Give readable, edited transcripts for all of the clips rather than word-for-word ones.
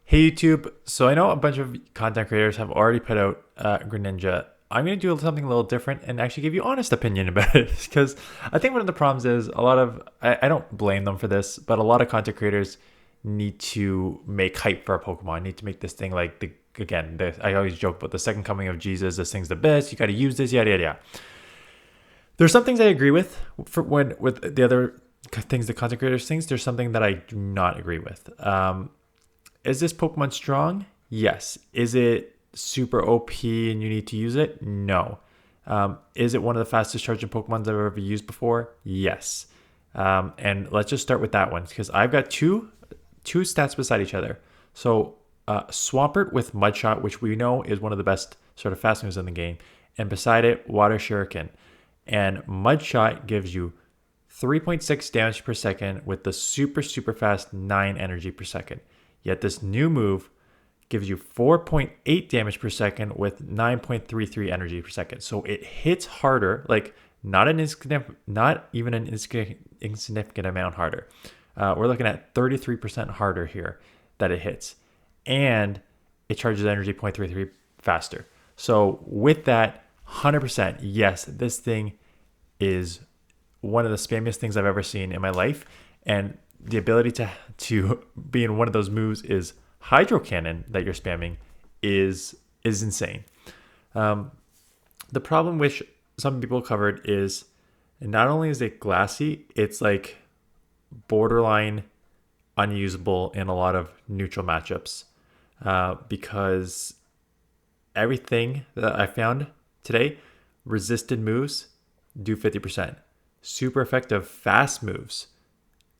Hey YouTube, so I know a bunch of content creators have already put out Greninja. I'm going to do something a little different and actually give you honest opinion about it because I think one of the problems is a lot of, I don't blame them for this, but a lot of content creators need to make hype for a Pokemon, need to make this thing like I always joke about the second coming of Jesus, this thing's the best, you got to use this, yada, yada, yada. There's some things I agree with with the other things the content creators think. There's something that I do not agree with. Is this Pokemon strong? Yes. Is it super OP and you need to use it? No. Is it one of the fastest charging Pokemon I've ever used before? Yes. And let's just start with that one because I've got two stats beside each other. So Swampert with Mudshot, which we know is one of the best sort of fast moves in the game, and beside it, Water Shuriken. And Mudshot gives you 3.6 damage per second with the super fast 9 energy per second. Yet this new move gives you 4.8 damage per second with 9.33 energy per second. So it hits harder, like not even an insignificant amount harder. We're looking at 33% harder here that it hits. And it charges energy 0.33 faster. So with that, 100%, yes, this thing is one of the spammiest things I've ever seen in my life. And the ability to be in one of those moves is Hydro Cannon that you're spamming is insane. The problem which some people covered is not only is it glassy, it's like borderline unusable in a lot of neutral matchups because everything that I found today, resisted moves do 50%. Super effective fast moves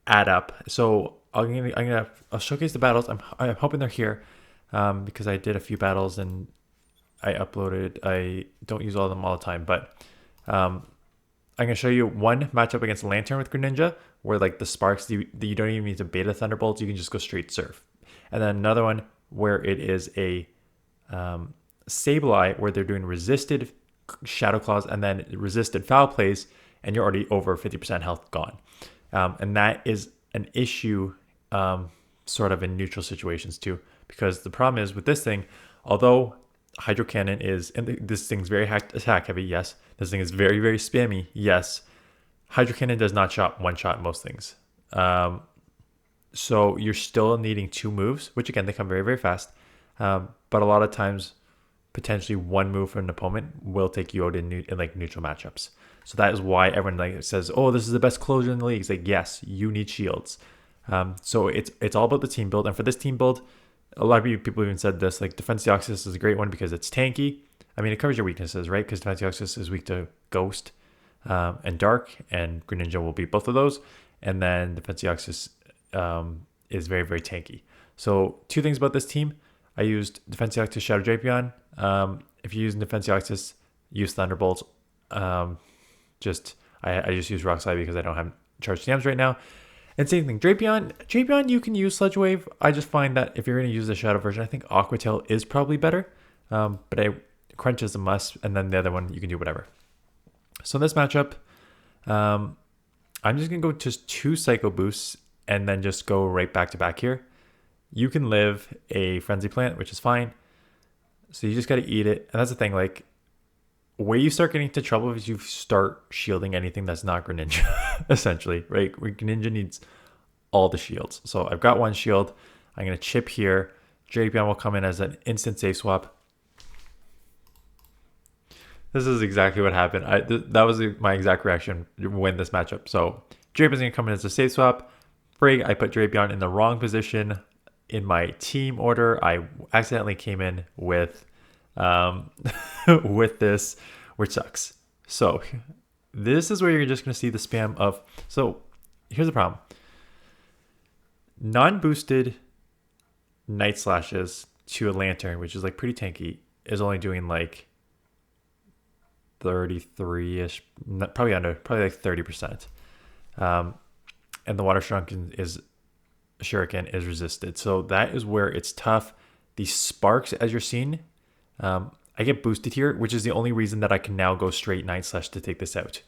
add up. So I'll showcase the battles. I'm hoping they're here because I did a few battles and I uploaded. I don't use all of them all the time, but I'm gonna show you one matchup against Lantern with Greninja where like the sparks you don't even need to beta Thunderbolts. You can just go straight Surf, and then another one where it is a Sableye where they're doing resisted Shadow Claws and then resisted Foul Plays, and you're already over 50% health gone. And that is an issue sort of in neutral situations too, because the problem is with this thing, although Hydro Cannon this thing's very attack heavy, yes. This thing is very, very spammy, yes. Hydro Cannon does not one-shot most things. So you're still needing two moves, which again, they come very, very fast. But a lot of times, potentially one move from an opponent will take you out in like neutral matchups. So that is why everyone like says, "Oh, this is the best closure in the league." It's like, yes, you need shields. So it's all about the team build. And for this team build, a lot of people even said this, like Defense Deoxys is a great one because it's tanky. I mean, it covers your weaknesses, right? Because Defense Deoxys is weak to Ghost and Dark, and Greninja will beat both of those. And then Defense Deoxys is very, very tanky. So two things about this team. I used Defense Deoxys Shadow Drapion. If you're using Defense Deoxys, use Thunderbolts. I just use Rock Slide because I don't have charged TMs right now. And same thing, Drapion, you can use Sludge Wave. I just find that if you're going to use the Shadow version, I think Aqua Tail is probably better. But Crunch is a must, and then the other one, you can do whatever. So in this matchup, I'm just going to go just 2 Psycho Boosts and then just go right back to back here. You can live a Frenzy Plant, which is fine. So you just got to eat it. And that's the thing, like, where you start getting into trouble is you start shielding anything that's not Greninja, essentially, right? Greninja needs all the shields. So I've got one shield. I'm going to chip here. Drapion will come in as an instant safe swap. This is exactly what happened. That was my exact reaction when this matchup. So Drapion's going to come in as a safe swap. Frig, I put Drapion in the wrong position in my team order. I accidentally came in with with this, which sucks. So this is where you're just going to see the spam of. So here's the problem. Non-boosted Night Slashes to a Lantern, which is like pretty tanky, is only doing like 33-ish, probably like 30%. And the Water Shuriken is resisted. So that is where it's tough. These sparks, as you're seeing, I get boosted here, which is the only reason that I can now go straight Night Slash to take this out.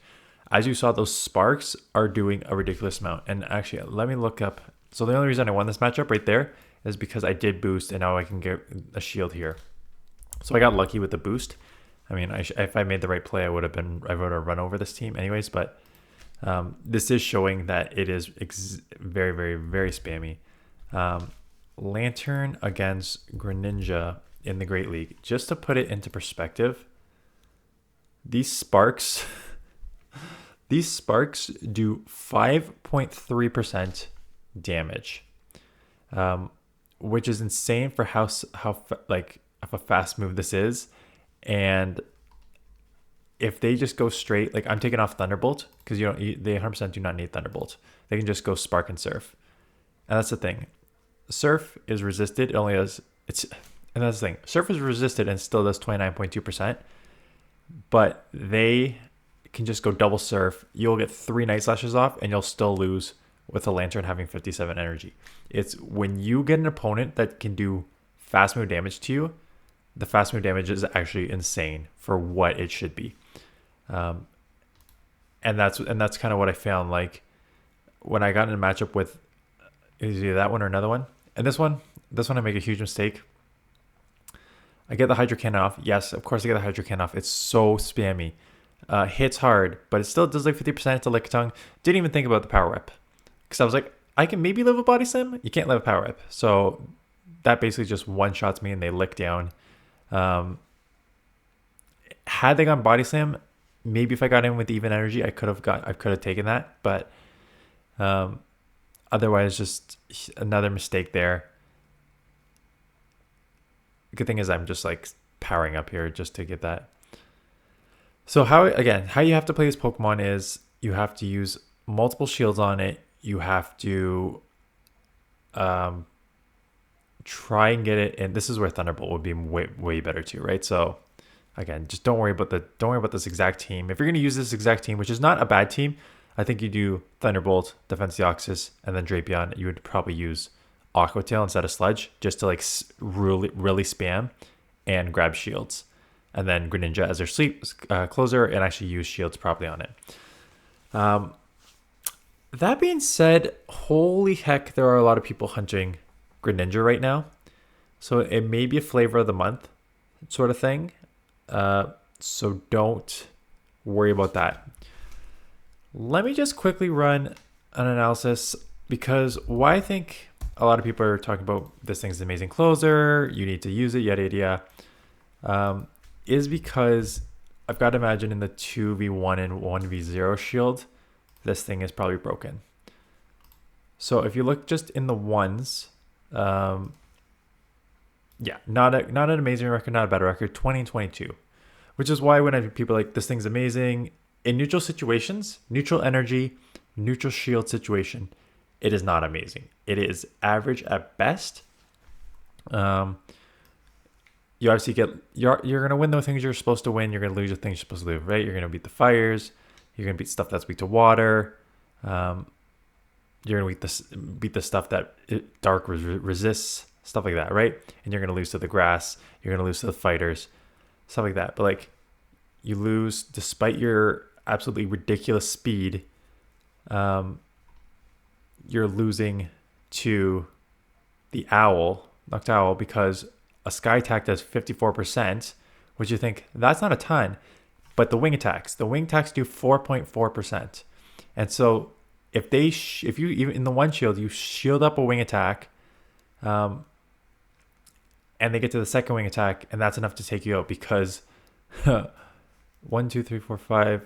As you saw, those sparks are doing a ridiculous amount. And actually, let me look up. So the only reason I won this matchup right there is because I did boost and now I can get a shield here. So I got lucky with the boost. I mean, if I made the right play, I would have run over this team anyways, but this is showing that it is very, very, very spammy. Lantern against Greninja in the Great League. Just to put it into perspective, these sparks do 5.3% damage, which is insane for how like of a fast move this is. And if they just go straight, like I'm taking off Thunderbolt because they 100% do not need Thunderbolt. They can just go Spark and Surf, and that's the thing. Surf is resisted. It only does and that's the thing. Surf is resisted and still does 29.2%, but they can just go double Surf. You'll get 3 Night Slashes off, and you'll still lose with a Lantern having 57 energy. It's when you get an opponent that can do fast move damage to you, the fast move damage is actually insane for what it should be. And that's kind of what I found. Like when I got in a matchup with either that one or another one, and this one I make a huge mistake. I get the Hydro Cannon off. Yes, of course I get the Hydro Cannon off. It's so spammy. Hits hard, but it still does like 50% to Lick Tongue. Didn't even think about the Power Whip because I was like, I can maybe live a Body Slam. You can't live a Power Whip. So that basically just one-shots me and they lick down. Had they gone Body Slam, maybe if I got in with even energy, I could have taken that. But otherwise, just another mistake there. Good thing is I'm just like powering up here just to get that. So how you have to play this Pokemon is you have to use multiple shields on it. You have to try and get it, and this is where Thunderbolt would be way better too, right? So again, just don't worry about this exact team. If you're gonna use this exact team, which is not a bad team, I think you do Thunderbolt, Defense Deoxys, and then Drapion. You would probably use Aqua Tail instead of Sludge just to like really spam and grab shields, and then Greninja as their sleep closer and actually use shields properly on it. That being said, holy heck, there are a lot of people hunting Greninja right now, so it may be a flavor of the month sort of thing. So don't worry about that. Let me just quickly run an analysis, because why I think a lot of people are talking about this thing's an amazing closer, you need to use it, yada yada, is because I've got to imagine in the 2v1 and 1v0 shield, this thing is probably broken. So if you look just in the ones, yeah, not an amazing record, not a bad record, 20 and 22, which is why when I people are like, this thing's amazing in neutral situations, neutral energy, neutral shield situation, it is not amazing. It is average at best. You obviously you're gonna win the things you're supposed to win. You're gonna lose the things you're supposed to lose, right? You're gonna beat the fires. You're gonna beat stuff that's weak to water. You're gonna beat the stuff that dark resists, stuff like that, right? And you're gonna lose to the grass. You're gonna lose to the fighters, stuff like that. But like, you lose despite your absolutely ridiculous speed. You're losing to the Noctowl, because a Sky Attack does 54%, which you think that's not a ton, but the wing attacks do 4.4%. And so if you even in the one shield, you shield up a wing attack, and they get to the second wing attack, and that's enough to take you out, because 1, 2, 3, 4, 5,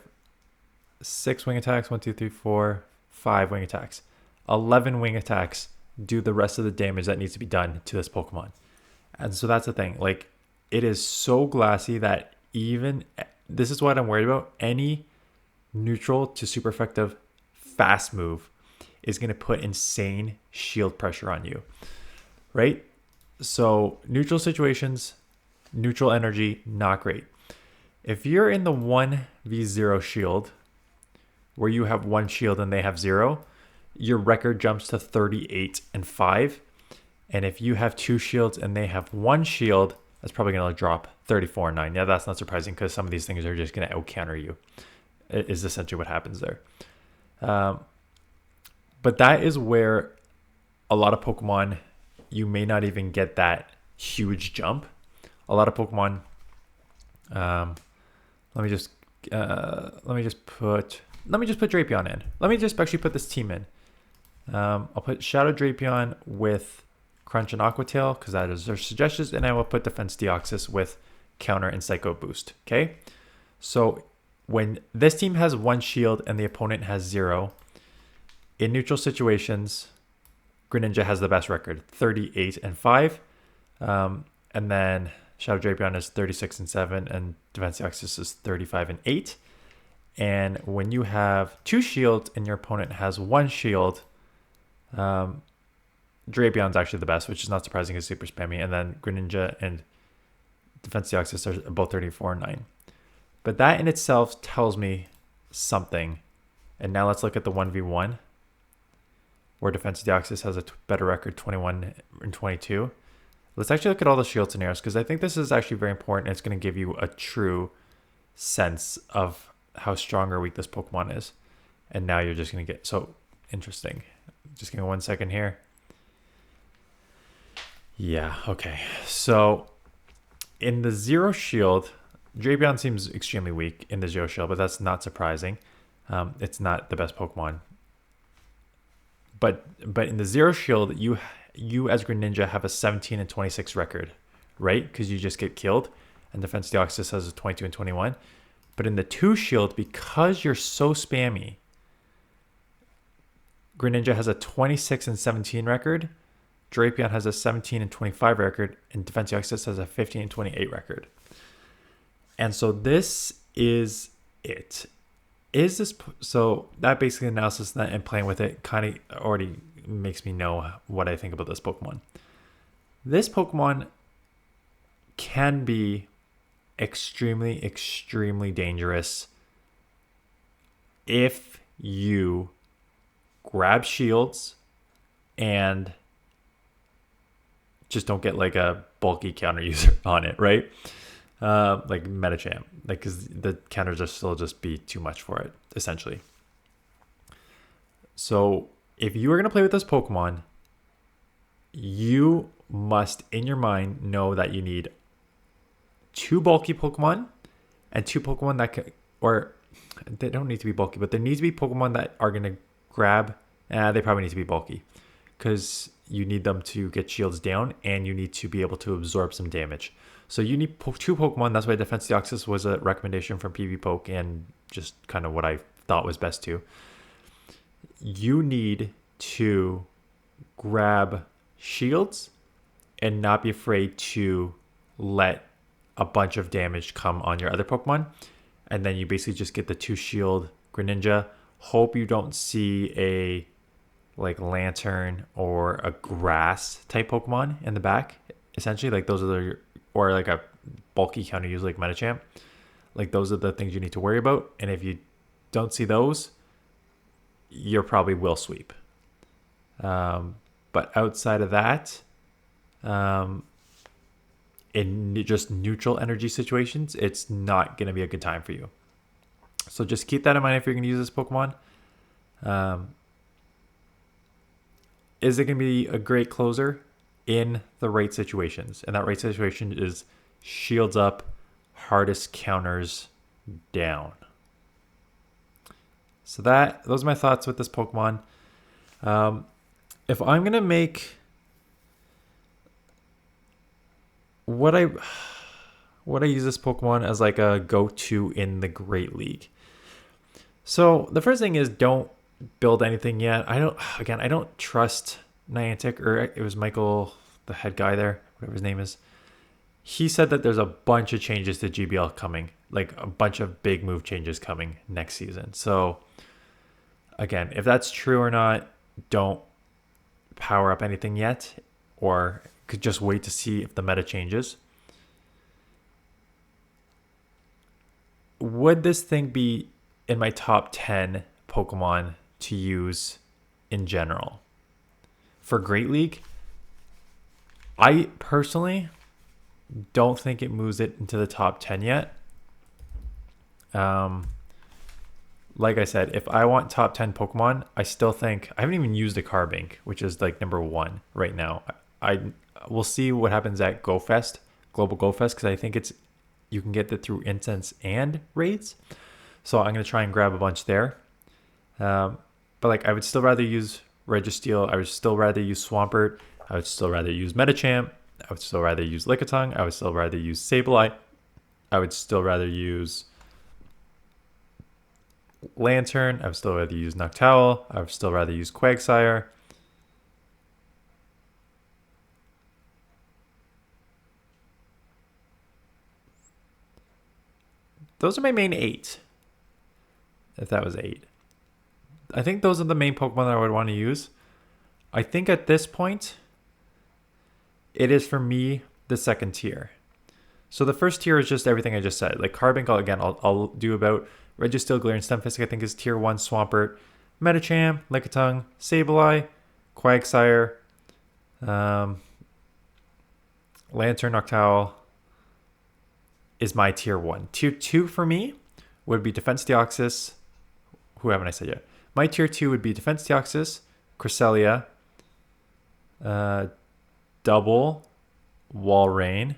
6 wing attacks, 1, 2, 3, 4, 5 wing attacks. 11 wing attacks do the rest of the damage that needs to be done to this Pokemon. And so that's the thing. Like, it is so glassy that even this is what I'm worried about. Any neutral to super effective fast move is going to put insane shield pressure on you, right? So neutral situations, neutral energy, not great. If you're in the 1v0 shield where you have 1 shield and they have 0, your record jumps to 38-5. And if you have 2 shields and they have 1 shield, that's probably going to drop 34-9. Yeah, that's not surprising, because some of these things are just going to out-counter you, is essentially what happens there. But that is where a lot of Pokemon you may not even get that huge jump. A lot of Pokemon, let me just put Drapion in. Let me just actually put this team in. I'll put Shadow Drapion with Crunch and Aqua Tail because that is their suggestions, and I will put Defense Deoxys with Counter and Psycho Boost. Okay, so when this team has 1 shield and the opponent has 0, in neutral situations, Greninja has the best record, 38-5, and then Shadow Drapion is 36-7, and Defense Deoxys is 35-8. And when you have 2 shields and your opponent has 1 shield, Drapion's actually the best, which is not surprising. It's super spammy. And then Greninja and Defense Deoxys are both 34-9. But that in itself tells me something. And now let's look at the 1v1, where Defense Deoxys has a better record, 21-22. Let's actually look at all the shield scenarios, because I think this is actually very important. It's going to give you a true sense of how strong or weak this Pokemon is. And now you're just going to get so interesting. Just give me 1 second here. Yeah, okay. So in the 0 shield, Drapion seems extremely weak in the 0 shield, but that's not surprising. It's not the best Pokemon. But in the 0 shield, you as Greninja have a 17-26 record, right? Because you just get killed, and Defense Deoxys has a 22-21. But in the 2 shield, because you're so spammy, Greninja has a 26-17 record, Drapion has a 17-25 record, and Defense Deoxys has a 15-28 record. And so this is it. Is this so? That basically analysis and playing with it kind of already makes me know what I think about this Pokemon. This Pokemon can be extremely, extremely dangerous if you grab shields and just don't get like a bulky counter user on it, right? Like Metachamp, like because the counters are still just be too much for it, essentially. So if you are going to play with this Pokemon, you must in your mind know that you need 2 bulky Pokemon and 2 Pokemon that can, or they don't need to be bulky, but there needs to be Pokemon that are going to grab. They probably need to be bulky because you need them to get shields down and you need to be able to absorb some damage. So you need 2 Pokemon. That's why Defense Deoxys was a recommendation from PV Poke and just kind of what I thought was best too. You need to grab shields and not be afraid to let a bunch of damage come on your other Pokemon. And then you basically just get the 2 shield Greninja. Hope you don't see a like Lantern or a grass type Pokemon in the back. Essentially, like those are the, or like a bulky counter user like Metachamp. Like those are the things you need to worry about. And if you don't see those, you're probably will sweep. But outside of that, in just neutral energy situations, it's not going to be a good time for you. So just keep that in mind if you're going to use this Pokemon. Is it going to be a great closer in the right situations? And that right situation is shields up, hardest counters down. So those are my thoughts with this Pokemon. If I'm going to make what I use this Pokemon as like a go-to in the Great League. So the first thing is don't build anything yet. I don't trust Niantic, or it was Michael, the head guy there, whatever his name is. He said that there's a bunch of changes to GBL coming, like a bunch of big move changes coming next season. So again, if that's true or not, don't power up anything yet, or could just wait to see if the meta changes. Would this thing be in my top 10 Pokemon to use in general? For Great League, I personally don't think it moves it into the top 10 yet. Like I said, if I want top 10 Pokemon, I still think I haven't even used a Carbink, which is like number 1 right now. we'll see what happens at GoFest, Global GoFest, because I think you can get it through incense and raids. So I'm gonna try and grab a bunch there. But like, I would still rather use Registeel. I would still rather use Swampert. I would still rather use Medicham. I would still rather use Lickitung. I would still rather use Sableye. I would still rather use Lantern. I would still rather use Noctowl. I would still rather use Quagsire. Those are my main 8. If that was 8. I think those are the main Pokemon that I would want to use. I think at this point, it is for me the second tier. So the first tier is just everything I just said. Like Carbink, I'll do about Registeel, Galarian, Stunfisk, I think is tier 1, Swampert, Medicham, Lickitung, Sableye, Quagsire, Lantern, Noctowl is my tier 1. Tier 2 for me would be Defense Deoxys. Who haven't I said yet? My tier 2 would be Defense Deoxys, Cresselia, Double, Walrein,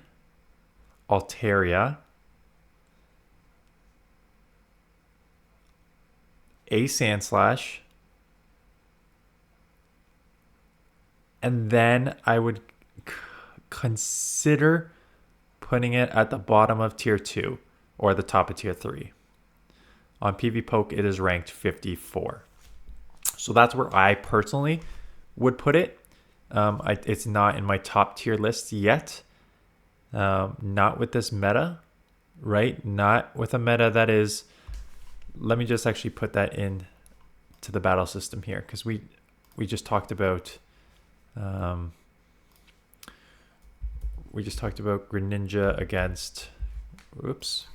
Altaria, a Sandslash, and then I would consider putting it at the bottom of tier 2 or the top of tier 3. On PvPoke, it is ranked 54. So that's where I personally would put it. It's not in my top tier list yet. Not with this meta, right? Not with a meta that is... Let me just actually put that in to the battle system here, because we just talked about... we just talked about Greninja against... Oops.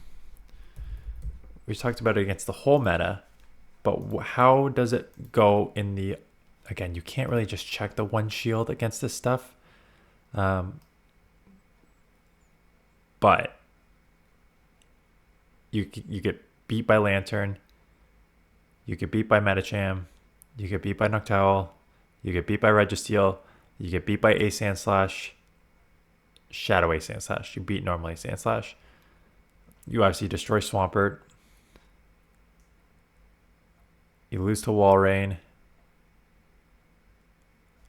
We talked about it against the whole meta, but how does it go in the... Again, you can't really just check the one shield against this stuff. But you get beat by Lantern, you get beat by Medicham, you get beat by Noctowl, you get beat by Registeel, you get beat by a Sandslash, Shadow a Sandslash, you beat normally Sandslash. You obviously destroy Swampert. You lose to Walrein.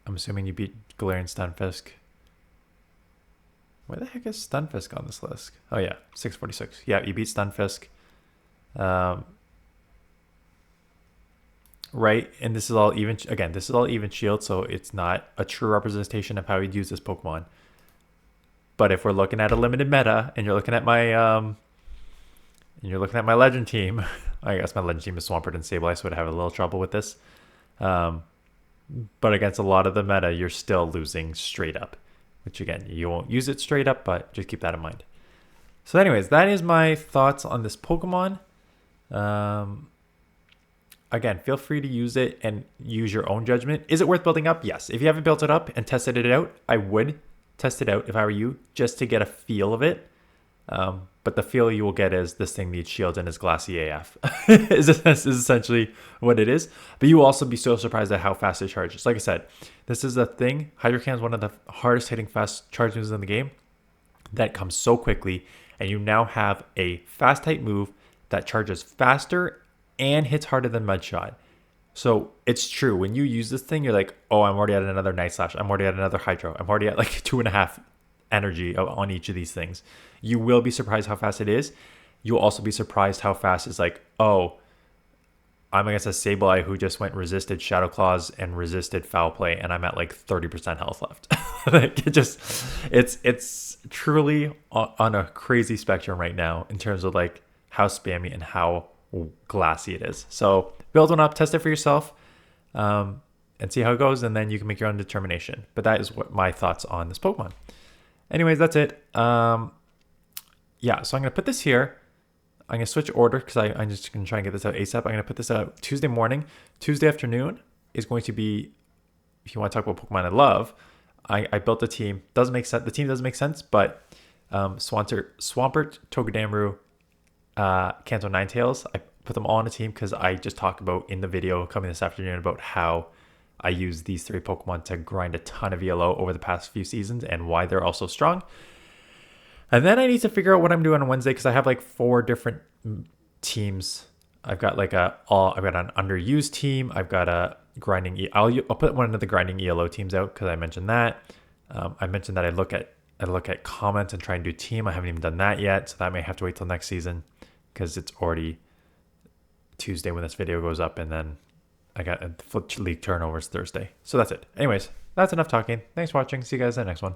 I'm assuming you beat Galarian Stunfisk. Where the heck is Stunfisk on this list? Oh yeah, 646. Yeah, you beat Stunfisk. Right, and this is all even. Again, this is all even shield, so it's not a true representation of how you'd use this Pokemon. But if we're looking at a limited meta, and you're looking at my Legend team, I guess my Legend team is Swampert and Sableye, so I'd have a little trouble with this. But against a lot of the meta, you're still losing straight up. Which again, you won't use it straight up, but just keep that in mind. So anyways, that is my thoughts on this Pokemon. Again, feel free to use it and use your own judgment. Is it worth building up? Yes. If you haven't built it up and tested it out, I would test it out if I were you, just to get a feel of it. But the feel you will get is this thing needs shield and is glassy AF. is essentially what it is. But you will also be so surprised at how fast it charges. Like I said, this is a thing. Hydrocan is one of the hardest hitting fast charge moves in the game that comes so quickly. And you now have a fast type move that charges faster and hits harder than Mudshot. So it's true. When you use this thing, you're like, oh, I'm already at another Night Slash. I'm already at another Hydro. I'm already at like 2.5 energy on each of these things. You will be surprised how fast it is. You'll also be surprised how fast it's like, oh, I'm against a Sableye who just went resisted Shadow Claws and resisted Foul Play, and I'm at like 30% health left. Like it's truly on a crazy spectrum right now in terms of like how spammy and how glassy it is. So build one up, test it for yourself, and see how it goes, and then you can make your own determination. But that is what my thoughts on this Pokemon. Anyways, that's it. Yeah, so I'm going to put this here. I'm going to switch order because I'm just going to try and get this out ASAP. I'm going to put this out Tuesday morning. Tuesday afternoon is going to be, if you want to talk about Pokemon I love, I built a team. Doesn't make sense. The team doesn't make sense, but Swampert, Togedemaru, Kanto Ninetales, I put them all on a team because I just talked about in the video coming this afternoon about how I use these 3 Pokemon to grind a ton of ELO over the past few seasons and why they're also strong. And then I need to figure out what I'm doing on Wednesday because I have like 4 different teams. I've got like I've got an underused team. I've got a grinding. I'll put one of the grinding ELO teams out because I mentioned that. I mentioned that I look at comments and try and do team. I haven't even done that yet, so that may have to wait till next season because it's already Tuesday when this video goes up, and then I got a league turnovers Thursday. So that's it. Anyways, that's enough talking. Thanks for watching. See you guys in the next one.